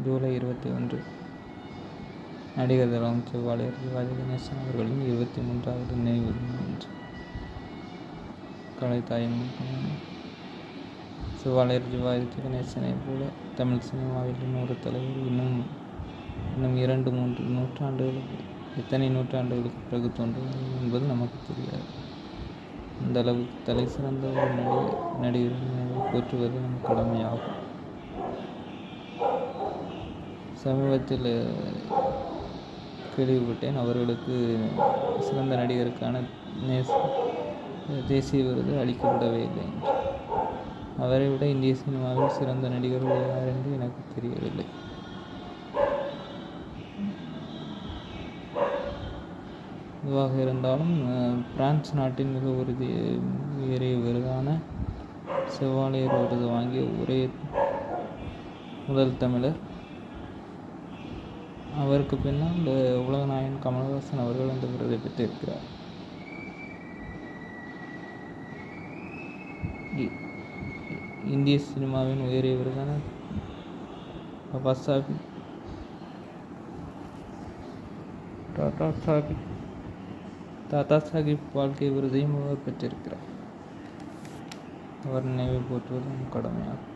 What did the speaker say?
ஜூலை 21 நடிகர் திலகம் செவ்வாழையர் சிவாஜி கணேசன் அவர்களின் 23வது நினைவு தினம் என்று கலைத்தாயின் சிவாழையர் சிவாஜி கணேசனைப் போல தமிழ் சினிமாவில் இன்னொரு தலைவர் இன்னும் 2-3 நூற்றாண்டுகளுக்கு எத்தனை நூற்றாண்டுகளுக்கு பிறகு தோன்றுவார் என்பது நமக்கு தெரியாது. அந்த அளவுக்கு தலை சிறந்த ஒரு நடிகர் நினைவை போற்றுவது நம் கடமையாகும். சமீபத்தில் கேள்விப்பட்டேன், அவர்களுக்கு சிறந்த நடிகருக்கான தேசிய விருது அளிக்கப்படவே இல்லை என்று. அவரை விட இந்திய சினிமாவில் சிறந்த நடிகர்கள் யார் என்று எனக்கு தெரியவில்லை. இதுவாக இருந்தாலும் பிரான்ஸ் நாட்டின் மிக உயரிய விருதான செவ்வாழையர் விருது வாங்கிய ஒரே முதல் தமிழர். அவருக்கு பின்னால் உலகநாயகன் கமல்ஹாசன் அவர்கள் அந்த விருதை பெற்றிருக்கிறார். இந்திய சினிமாவின் உயரிய விருதான தாதா சாஹிப் பால்கே விருதையும் அவர் பெற்றிருக்கிறார். அவர் நினைவை போற்றுவது நம் கடமையாகும்.